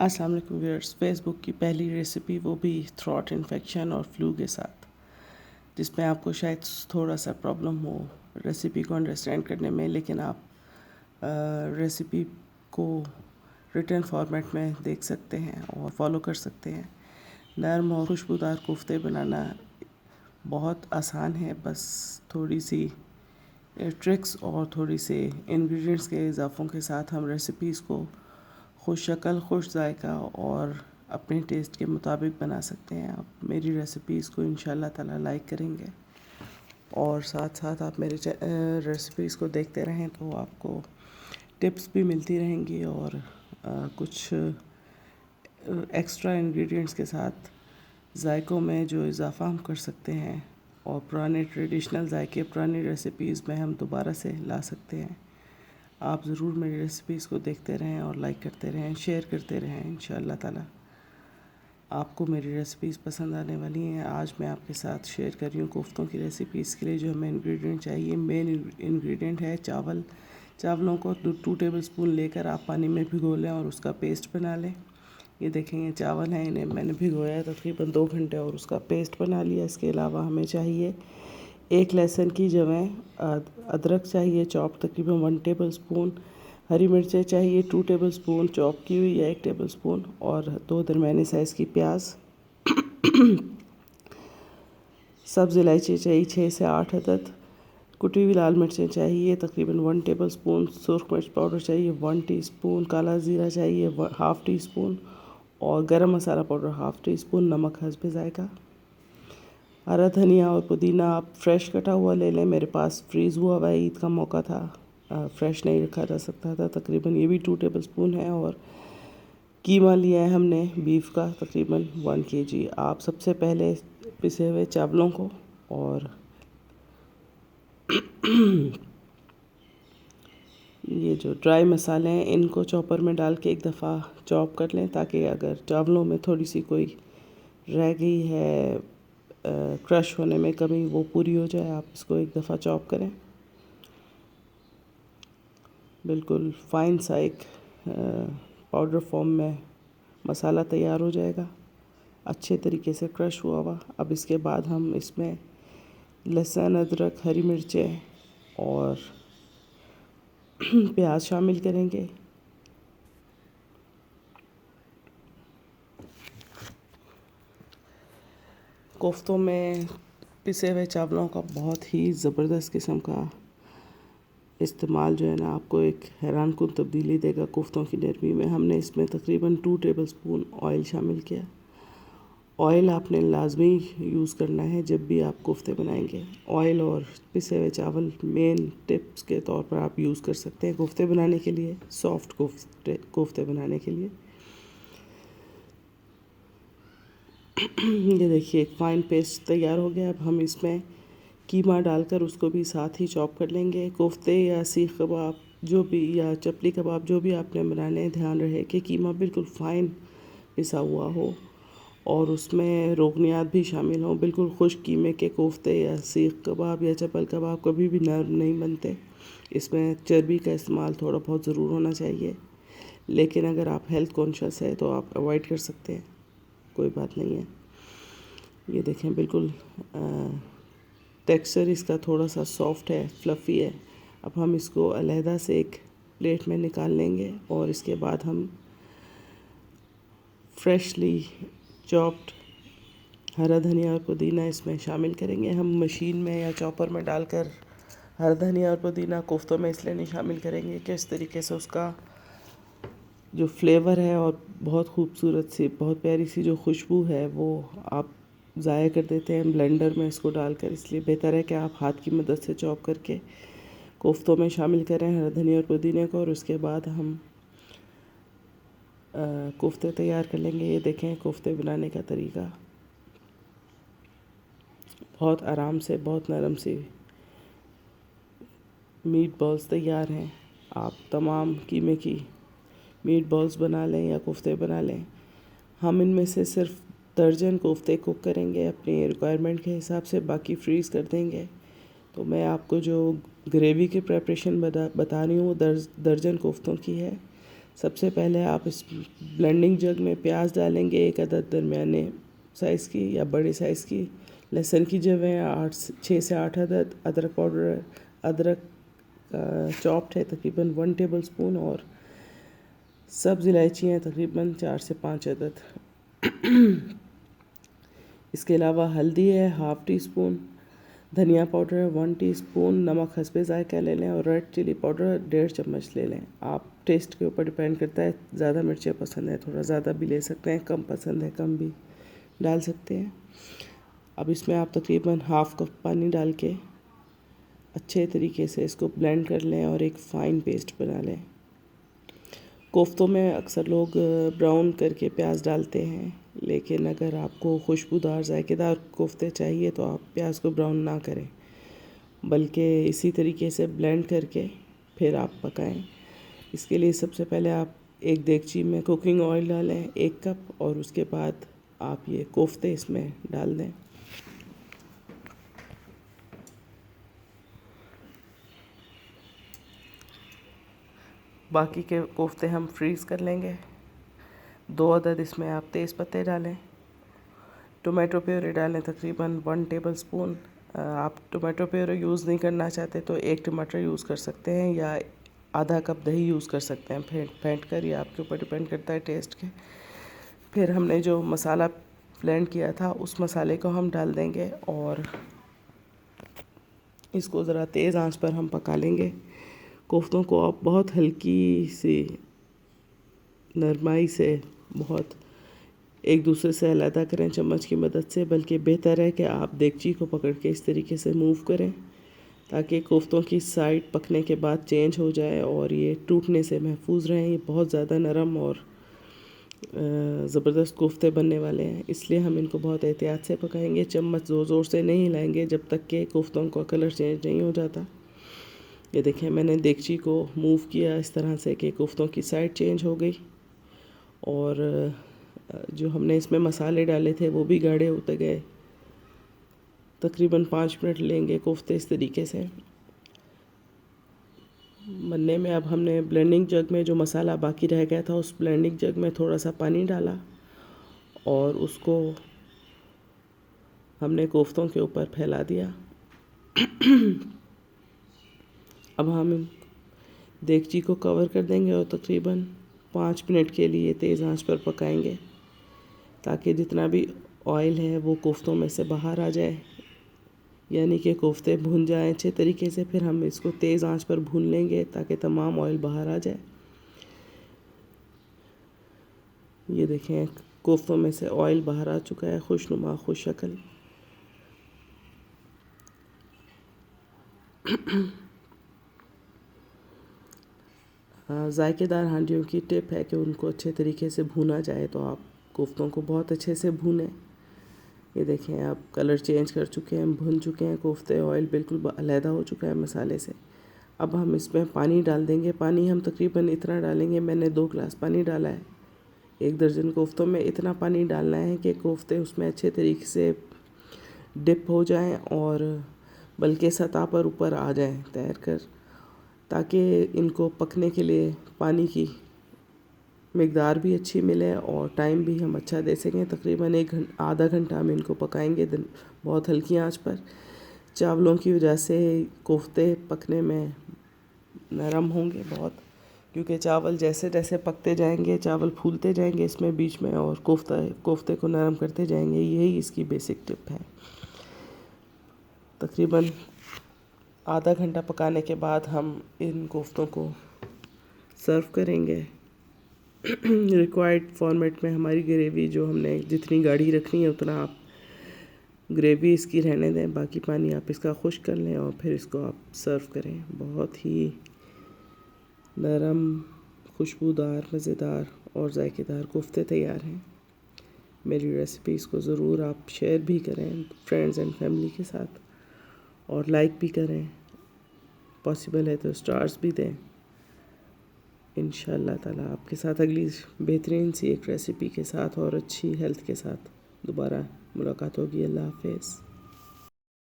अस्सलाम वालेकुम viewers. Facebook की पहली रेसिपी, वो भी थ्रोट इन्फेक्शन और फ्लू के साथ, जिसमें आपको शायद थोड़ा सा प्रॉब्लम हो रेसिपी को अंडरस्टैंड करने में, लेकिन आप रेसिपी को रिटन फॉर्मेट में देख सकते हैं और फॉलो कर सकते हैं। नरम और खुशबूदार कोफ्ते बनाना बहुत आसान है, बस थोड़ी सी ट्रिक्स और थोड़ी से इंग्रेडिएंट्स के इजाफों के साथ हम रेसिपीज़ को खुश शक्ल, खुश जायका और अपने टेस्ट के मुताबिक बना सकते हैं। आप मेरी रेसिपीज़ को इंशाल्लाह ताला लाइक करेंगे और साथ साथ आप मेरे रेसिपीज़ को देखते रहें तो आपको टिप्स भी मिलती रहेंगी और कुछ एक्स्ट्रा इंग्रेडिएंट्स के साथ जायकों में जो इजाफ़ा हम कर सकते हैं और पुराने ट्रेडिशनल जायके, पुरानी रेसिपीज़ में हम दोबारा से ला सकते हैं। आप ज़रूर मेरी रेसिपीज़ को देखते रहें और लाइक करते रहें, शेयर करते रहें। इंशाअल्लाह ताला आपको मेरी रेसिपीज़ पसंद आने वाली हैं। आज मैं आपके साथ शेयर कर रही हूँ कोफ्तों की रेसिपी। इसके लिए जो हमें इंग्रेडिएंट चाहिए, मेन इंग्रेडिएंट है चावल। चावलों को 2 टेबल स्पून लेकर आप पानी में भिगो लें और उसका पेस्ट बना लें। ये देखें, ये चावल हैं, इन्हें मैंने भिगोया है तकरीबन 2 घंटे और उसका पेस्ट बना लिया। इसके अलावा हमें चाहिए 1 लहसुन की जवें, अदरक चाहिए चॉप तकरीबन 1 टेबल स्पून, हरी मिर्चें चाहिए 2 टेबल स्पून चॉप की हुई या 1 टेबल स्पून, और 2 दरमियानी साइज़ की प्याज। सब्ज़ इलायची चाहिए 6 से 8 अदद। कुटी हुई लाल मिर्चें चाहिए तकरीबन 1 टेबल स्पून। सुरख मिर्च पाउडर चाहिए 1 टीस्पून। काला ज़ीरा चाहिए हाफ़ टी स्पून और गरम मसाला पाउडर हाफ़ टी स्पून। नमक हस्बे ज़ायका। हरा धनिया और पुदीना आप फ्रेश कटा हुआ ले लें। मेरे पास फ्रीज़ हुआ हुआ ईद का मौका था, फ्रेश नहीं रखा जा सकता था। तकरीबन ये भी 2 टेबल स्पून है। और कीमा लिया है हमने बीफ का तकरीबन 1 kg। आप सबसे पहले पिसे हुए चावलों को और ये जो ड्राई मसाले हैं इनको चॉपर में डाल के एक दफ़ा चॉप कर लें, ताकि अगर चावलों में थोड़ी सी कोई रह गई है क्रश होने में कमी, वो पूरी हो जाए। आप इसको एक दफ़ा चॉप करें। बिल्कुल फाइन सा एक पाउडर फॉर्म में मसाला तैयार हो जाएगा, अच्छे तरीके से क्रश हुआ हुआ। अब इसके बाद हम इसमें लहसुन, अदरक, हरी मिर्चें और प्याज शामिल करेंगे। कोफ्तों में पिसे हुए चावलों का बहुत ही ज़बरदस्त किस्म का इस्तेमाल जो है ना, आपको एक हैरानकुन तब्दीली देगा कोफ्तों की नरमी में। हमने इसमें तकरीबन 2 टेबल स्पून ऑयल शामिल किया। ऑयल आपने लाजमी यूज़ करना है जब भी आप कोफ्ते बनाएंगे। ऑयल और पिसे हुए चावल मेन टिप्स के तौर पर आप यूज़ कर सकते हैं कोफ्ते बनाने के लिए, सॉफ्ट कोफ्ते बनाने के लिए। ये देखिए, एक फ़ाइन पेस्ट तैयार हो गया। अब हम इसमें कीमा डालकर उसको भी साथ ही चॉप कर लेंगे। कोफ्ते या सीख कबाब जो भी, या चपली कबाब जो भी आपने बनाने, ध्यान रहे कि कीमा बिल्कुल फ़ाइन पिसा हुआ हो और उसमें रोगनियात भी शामिल हों। बिल्कुल खुश्क कीमे के कोफ्ते या सीख कबाब या चपल कबाब कभी भी नरम नहीं बनते। इसमें चर्बी का इस्तेमाल थोड़ा बहुत ज़रूर होना चाहिए, लेकिन अगर आप हेल्थ कॉन्शियस है तो आप अवॉइड कर सकते हैं, कोई बात नहीं है। ये देखें, बिल्कुल टेक्सचर इसका थोड़ा सा सॉफ्ट है, फ्लफ़ी है। अब हम इसको अलहदा से एक प्लेट में निकाल लेंगे और इसके बाद हम फ्रेशली चॉप्ड हरा धनिया और पुदीना इसमें शामिल करेंगे। हम मशीन में या चॉपर में डालकर हरा धनिया और पुदीना कोफ्तों में इसलिए नहीं शामिल करेंगे कि इस तरीके से उसका जो फ्लेवर है और बहुत खूबसूरत सी, बहुत प्यारी सी जो खुशबू है, वो आप ज़ाया कर देते हैं ब्लेंडर में इसको डालकर। इसलिए बेहतर है कि आप हाथ की मदद से चॉप करके कोफ्तों में शामिल करें हरा धनिया और पुदीने को, और उसके बाद हम कोफ्ते तैयार कर लेंगे। ये देखें कोफ्ते बनाने का तरीका, बहुत आराम से, बहुत नरम सी मीट बॉल्स तैयार हैं। आप तमाम कीमे की मीट बॉल्स बना लें या कोफ्ते बना लें। हम इनमें से सिर्फ दर्जन कोफ्ते कुक करेंगे अपनी रिक्वायरमेंट के हिसाब से, बाकी फ्रीज़ कर देंगे। तो मैं आपको जो ग्रेवी की प्रेपरेशन बता रही हूँ वो दर्जन कोफ्तों की है। सबसे पहले आप इस ब्लेंडिंग जग में प्याज डालेंगे, 1 अदद दरमियाने साइज़ की या बड़े साइज़ की लहसुन की जवें 6 से 8 अदद, अदरक पाउडर, अदरक चॉप्ड है तकरीबन 1 टेबल स्पून, और सब्ज़ इलायचियाँ तकरीबन 4 से 5 अदद। इसके अलावा हल्दी है 1/2 टी स्पून, धनिया पाउडर है 1 टीस्पून, नमक हस्बे ज़ायक़ा ले लें, और रेड चिली पाउडर 1.5 चम्मच ले लें। आप टेस्ट के ऊपर डिपेंड करता है, ज़्यादा मिर्चें पसंद है थोड़ा ज़्यादा भी ले सकते हैं, कम पसंद है कम भी डाल सकते हैं। अब इसमें आप तकरीबन 1/2 कप पानी डाल के अच्छे तरीके से इसको ब्लेंड कर लें और एक फ़ाइन पेस्ट बना लें। कोफ्तों में अक्सर लोग ब्राउन करके प्याज डालते हैं, लेकिन अगर आपको खुशबूदार ज़ायकेदार कोफ्ते चाहिए तो आप प्याज को ब्राउन ना करें, बल्कि इसी तरीके से ब्लेंड करके फिर आप पकाएं। इसके लिए सबसे पहले आप एक देगची में कुकिंग ऑयल डालें 1 कप, और उसके बाद आप ये कोफ्ते इसमें डाल दें। बाकी के कोफ्ते हम फ्रीज़ कर लेंगे। 2 अदद इसमें आप तेज़ पत्ते डालें। टोमेटो प्यूरी डालें तकरीबन 1 टेबल स्पून। आप टोमेटो प्यूरी यूज़ नहीं करना चाहते तो 1 टमाटर यूज़ कर सकते हैं, या आधा कप दही यूज़ कर सकते हैं फेंट कर, ये आपके ऊपर डिपेंड करता है टेस्ट के। फिर हमने जो मसाला ब्लेंड किया था उस मसाले को हम डाल देंगे, और इसको ज़रा तेज़ आंच पर हम पका लेंगे। कोफ्तों को आप बहुत हल्की सी नरमाई से बहुत एक दूसरे से अलग करें चम्मच की मदद से, बल्कि बेहतर है कि आप देगची को पकड़ के इस तरीके से मूव करें ताकि कोफ्तों की साइड पकने के बाद चेंज हो जाए और ये टूटने से महफूज रहें। ये बहुत ज़्यादा नरम और ज़बरदस्त कोफ्ते बनने वाले हैं, इसलिए हम इनको बहुत एहतियात से पकाएंगे। चम्मच ज़ोर ज़ोर से नहीं हिलाएंगे जब तक कि कोफ्तों का कलर चेंज नहीं हो जाता। ये देखें, मैंने देगची को मूव किया इस तरह से कि कोफ्तों की साइड चेंज हो गई, और जो हमने इसमें मसाले डाले थे वो भी गाढ़े होते गए। तकरीबन 5 मिनट लेंगे कोफ्ते इस तरीके से बनने में। अब हमने ब्लेंडिंग जग में जो मसाला बाकी रह गया था उस ब्लेंडिंग जग में थोड़ा सा पानी डाला, और उसको हमने कोफ्तों के ऊपर फैला दिया। अब हम देगची को कवर कर देंगे और तकरीबन 5 मिनट के लिए तेज़ आंच पर पकाएंगे ताकि जितना भी ऑयल है वो कोफ्तों में से बाहर आ जाए, यानी कि कोफ्ते भुन जाएं अच्छे तरीके से। फिर हम इसको तेज़ आंच पर भून लेंगे ताकि तमाम ऑयल बाहर आ जाए। ये देखें, कोफ्तों में से ऑयल बाहर आ चुका है, खुशनुमा खुश शक्ल। जायकेदार हांडियों की टिप है कि उनको अच्छे तरीके से भूना जाए, तो आप कोफ्तों को बहुत अच्छे से भूनें। ये देखें, आप कलर चेंज कर चुके हैं, भुन चुके हैं कोफ्ते, ऑयल बिल्कुल अलहदा हो चुका है मसाले से। अब हम इसमें पानी डाल देंगे। पानी हम तकरीबन इतना डालेंगे, मैंने 2 गिलास पानी डाला है। 1 दर्जन कोफ्तों में इतना पानी डालना है कि कोफ्ते उसमें अच्छे तरीके से डिप हो जाएं और बल्कि सतह पर ऊपर आ जाएं तैर कर, ताकि इनको पकने के लिए पानी की मिकदार भी अच्छी मिले और टाइम भी हम अच्छा दे सकें। तकरीबन आधा घंटा हम इनको पकाएंगे बहुत हल्की आंच पर। चावलों की वजह से कोफ्ते पकने में नरम होंगे बहुत, क्योंकि चावल जैसे जैसे पकते जाएंगे चावल फूलते जाएंगे इसमें बीच में, और कोफ्ते को नरम करते जाएंगे। यही इसकी बेसिक टिप है। तकरीबन आधा घंटा पकाने के बाद हम इन कोफ्तों को सर्व करेंगे। रिक्वायर्ड फॉर्मेट में हमारी ग्रेवी जो हमने जितनी गाढ़ी रखनी है उतना आप ग्रेवी इसकी रहने दें, बाकी पानी आप इसका खुश्क कर लें और फिर इसको आप सर्व करें। बहुत ही नरम, खुशबूदार, मज़ेदार और जायकेदार कोफ्ते तैयार हैं। मेरी रेसिपीज़ को ज़रूर आप शेयर भी करें फ्रेंड्स एंड फैमिली के साथ, और लाइक भी करें, पॉसिबल है तो स्टार्स भी दें। इंशाअल्लाह ताला आपके साथ अगली बेहतरीन सी एक रेसिपी के साथ और अच्छी हेल्थ के साथ दोबारा मुलाकात होगी। अल्लाह हाफ़िज़।